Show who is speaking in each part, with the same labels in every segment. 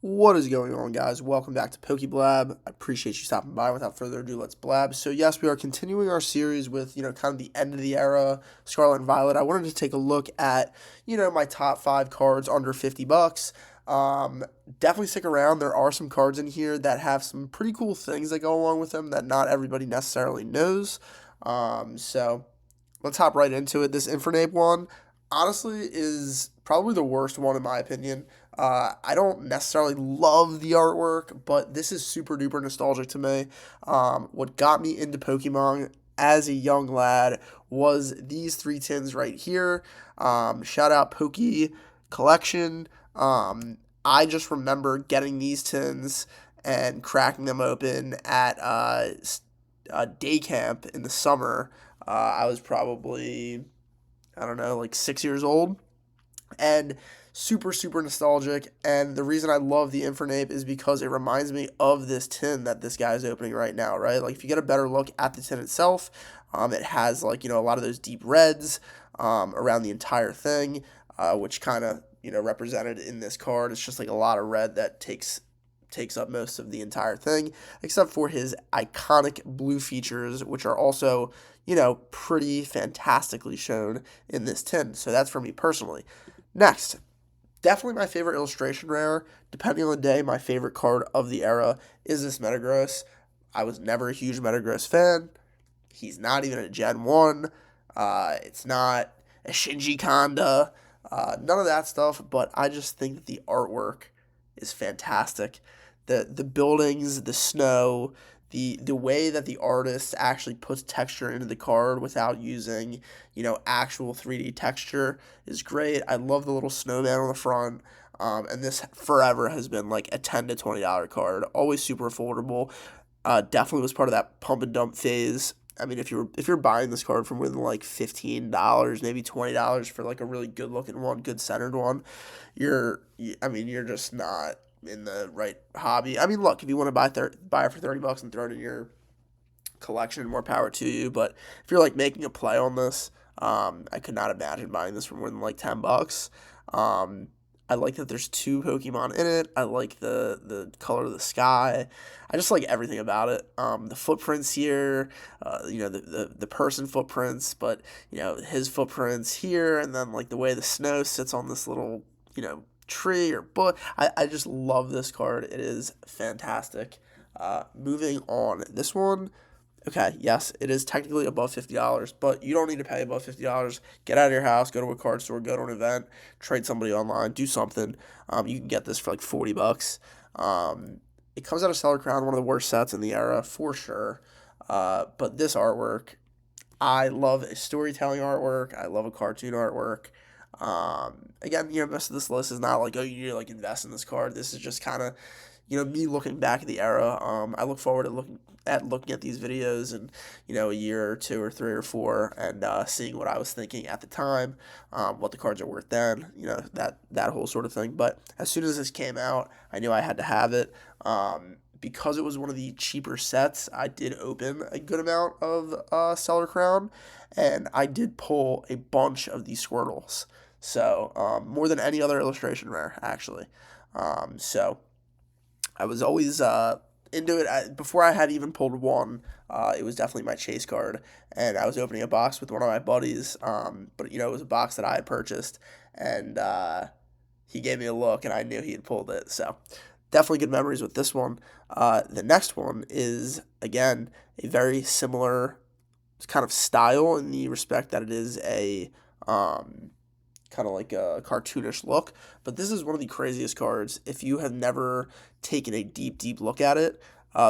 Speaker 1: What is going on, guys? Welcome back to Blab. I appreciate you stopping by. Without further ado, let's blab. So yes, we are continuing our series with, kind of the end of the era, Scarlet and Violet. I wanted to take a look at, my top 5 cards under 50 bucks. Definitely stick around. There are some cards in here that have some pretty cool things that go along with them that not everybody necessarily knows. So let's hop right into it. This Infernape one, honestly, is probably the worst one in my opinion. I don't necessarily love the artwork, but this is super duper nostalgic to me. What got me into Pokemon as a young lad was these 3 tins right here. Shout out Poke Collection. I just remember getting these tins and cracking them open at day camp in the summer. I was probably, I don't know, like 6 years old. And super, super nostalgic. And the reason I love the Infernape is because it reminds me of this tin that this guy is opening right now, right? Like, if you get a better look at the tin itself, it has, like, a lot of those deep reds around the entire thing, which kind of, represented in this card. It's just like a lot of red that takes up most of the entire thing, except for his iconic blue features, which are also, pretty fantastically shown in this tin. So that's for me personally. Next, definitely my favorite illustration rare. Depending on the day, my favorite card of the era is this Metagross. I was never a huge Metagross fan. He's not even a Gen 1. It's not a Shinji Kanda. None of that stuff, but I just think that the artwork is fantastic. The buildings, the snow, the way that the artist actually puts texture into the card without using, actual 3D texture is great. I love the little snowman on the front. And this forever has been like a $10 to $20 card. Always super affordable. Definitely was part of that pump and dump phase. I mean, if you're buying this card from within like $15, maybe $20 for like a really good looking one, good centered one, you're just not in the right hobby. I mean, look, if you want to buy it for $30 and throw it in your collection, more power to you. But if you're like making a play on this, I could not imagine buying this for more than like $10. I like that there's 2 Pokemon in it. I like the color of the sky. I just like everything about it. The footprints here, the person footprints, but his footprints here, and then like the way the snow sits on this little tree or bush. I just love this card. It is fantastic. Moving on, this one. Okay, yes, it is technically above $50, but you don't need to pay above $50. Get out of your house, go to a card store, go to an event, trade somebody online, do something. You can get this for like $40. It comes out of Stellar Crown, one of the worst sets in the era, for sure. But this artwork, I love a storytelling artwork. I love a cartoon artwork. Again, most of this list is not like, oh, you need to like invest in this card. This is just kind of, me looking back at the era. I look forward to looking at these videos in, a year or 2 or 3 or 4 and seeing what I was thinking at the time, what the cards are worth then, that whole sort of thing. But as soon as this came out, I knew I had to have it. Because it was one of the cheaper sets, I did open a good amount of Stellar Crown, and I did pull a bunch of these Squirtles. So, more than any other illustration rare, actually. So, I was always into it. Before I had even pulled one, it was definitely my chase card, and I was opening a box with one of my buddies, but, it was a box that I had purchased, and he gave me a look, and I knew he had pulled it, so definitely good memories with this one. The next one is, again, a very similar kind of style in the respect that it is a kind of like a cartoonish look, but this is one of the craziest cards. If you have never taken a deep, deep look at it,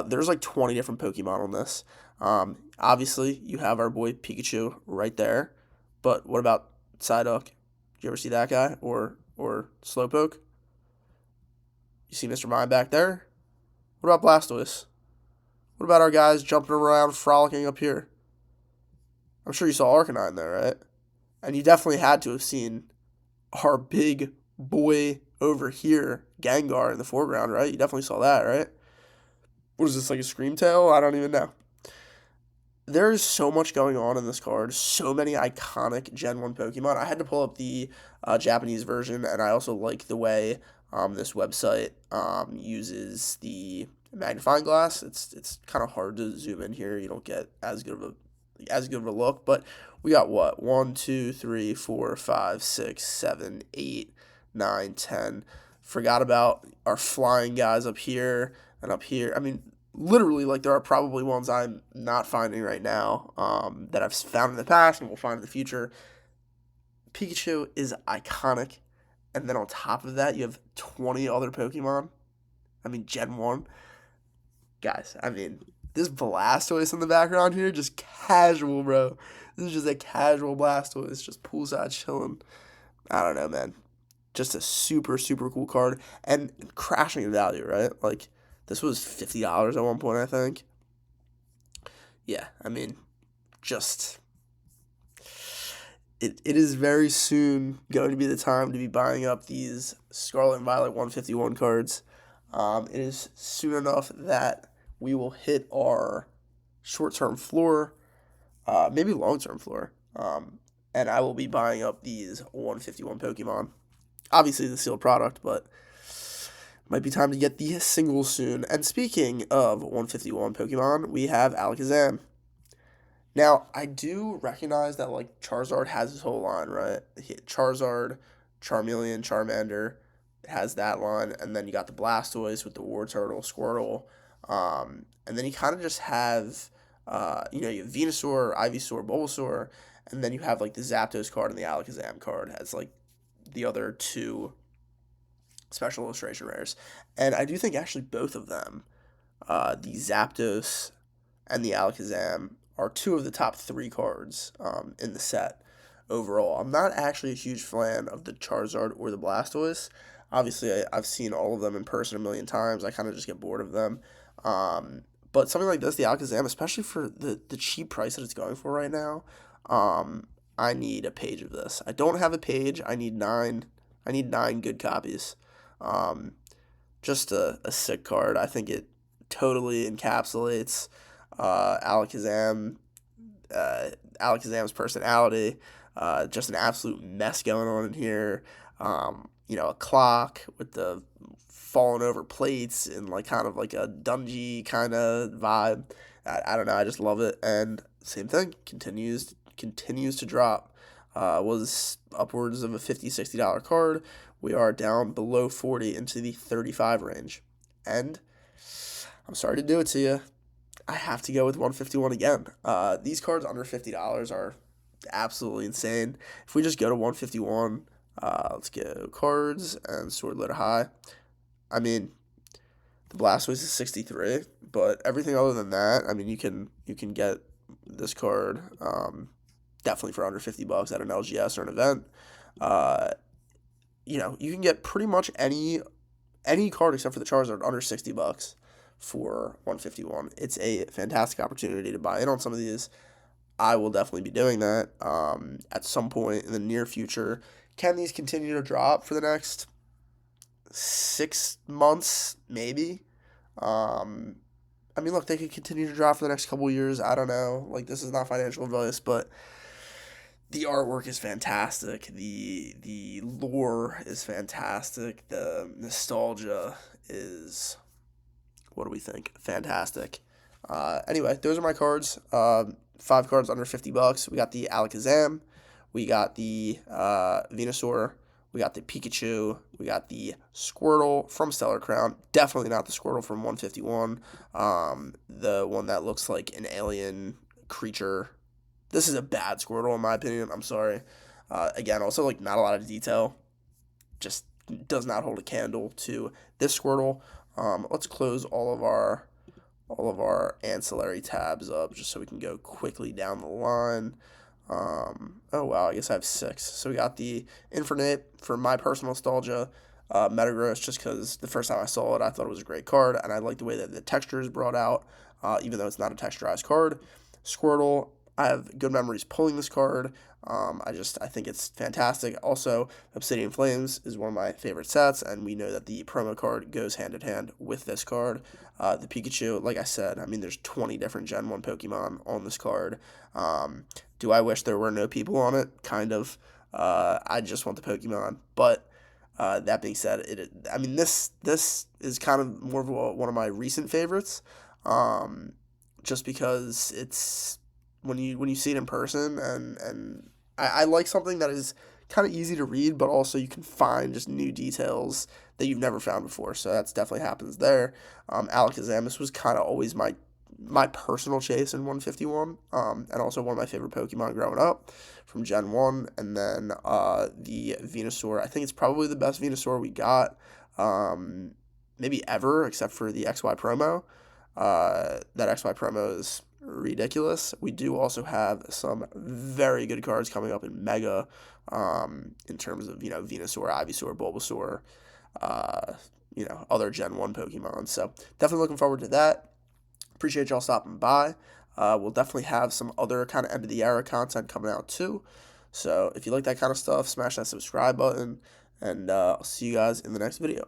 Speaker 1: there's like 20 different Pokemon on this. Obviously, you have our boy Pikachu right there, but what about Psyduck? Did you ever see that guy? Or Slowpoke? You see Mr. Mime back there? What about Blastoise? What about our guys jumping around, frolicking up here? I'm sure you saw Arcanine there, right? And you definitely had to have seen our big boy over here, Gengar, in the foreground, right? You definitely saw that, right? What is this, like a Screamtail? I don't even know. There's so much going on in this card. So many iconic Gen 1 Pokemon. I had to pull up the Japanese version, and I also like the way this website uses the magnifying glass. It's kind of hard to zoom in here. You don't get as good of a look, but we got what? 1, 2, 3, 4, 5, 6, 7, 8, 9, 10. Forgot about our flying guys up here and up here. I mean, literally, like, there are probably ones I'm not finding right now that I've found in the past and will find in the future. Pikachu is iconic, and then on top of that, you have 20 other Pokemon. I mean, Gen 1. Guys, I mean, this Blastoise in the background here, just casual, bro. This is just a casual Blastoise, just poolside chilling. I don't know, man. Just a super, super cool card, and crashing in value, right? Like, this was $50 at one point, I think. Yeah, I mean, just it is very soon going to be the time to be buying up these Scarlet and Violet 151 cards. It is soon enough that we will hit our short-term floor, maybe long-term floor, and I will be buying up these 151 Pokemon. Obviously, the sealed product, but might be time to get the singles soon. And speaking of 151 Pokemon, we have Alakazam. Now, I do recognize that, like, Charizard has his whole line, right? Charizard, Charmeleon, Charmander has that line, and then you got the Blastoise with the Wartortle, Squirtle, and then you kind of just have, you have Venusaur, Ivysaur, Bulbasaur, and then you have, like, the Zapdos card and the Alakazam card as, like, the other two special illustration rares. And I do think actually both of them, the Zapdos and the Alakazam, are two of the top 3 cards in the set overall. I'm not actually a huge fan of the Charizard or the Blastoise. Obviously, I've seen all of them in person a million times. I kind of just get bored of them. But something like this, the Alakazam, especially for the cheap price that it's going for right now, I need a page of this. I don't have a page. I need 9 good copies. Just a sick card. I think it totally encapsulates Alakazam's personality. Just an absolute mess going on in here. A clock with the falling over plates and like kind of like a dungy kind of vibe. I don't know. I just love it. And same thing continues to drop. Was upwards of a $50-$60 card. We are down below 40 into the 35 range. And I'm sorry to do it to you. I have to go with 151 again. These cards under $50 are absolutely insane. If we just go to 151, let's go cards and Sword Letter High. I mean, the Blastoise is 63, but everything other than that, I mean, you can get this card definitely for under $50 at an LGS or an event. You can get pretty much any card except for the Charizard under $60 for 151. It's a fantastic opportunity to buy in on some of these. I will definitely be doing that at some point in the near future. Can these continue to drop for the next 6 months? Maybe. Look, they could continue to drop for the next couple of years. I don't know. Like, this is not financial advice, but the artwork is fantastic. The lore is fantastic. The nostalgia is, what do we think? Fantastic. Anyway, those are my cards. 5 cards under $50. We got the Alakazam. We got the Venusaur. We got the Pikachu. We got the Squirtle from Stellar Crown. Definitely not the Squirtle from 151. The one that looks like an alien creature. This is a bad Squirtle in my opinion. I'm sorry. Again, also like not a lot of detail. Just does not hold a candle to this Squirtle. Let's close all of our ancillary tabs up just so we can go quickly down the line. Oh wow, I guess I have 6. So we got the Infernape for my personal nostalgia. Metagross, just because the first time I saw it, I thought it was a great card, and I like the way that the texture is brought out, even though it's not a texturized card. Squirtle, I have good memories pulling this card. I think it's fantastic. Also, Obsidian Flames is one of my favorite sets, and we know that the promo card goes hand in hand with this card. The Pikachu, like I said, I mean, there's 20 different Gen 1 Pokemon on this card. Do I wish there were no people on it? Kind of. I just want the Pokemon. But that being said, I mean, this is kind of more of one of my recent favorites, just because it's when you see it in person, and I like something that is kind of easy to read, but also you can find just new details that you've never found before. So that's definitely happens there. Alakazam, this was kind of always my personal chase in 151, and also one of my favorite Pokemon growing up from Gen 1. And then the Venusaur, I think it's probably the best Venusaur we got, maybe ever, except for the XY promo. That XY promo is ridiculous. We do also have some very good cards coming up in Mega, in terms of, Venusaur, Ivysaur, Bulbasaur, other Gen 1 Pokemon. So definitely looking forward to that. Appreciate y'all stopping by. We'll definitely have some other kind of end of the era content coming out too. So if you like that kind of stuff, smash that subscribe button, and I'll see you guys in the next video.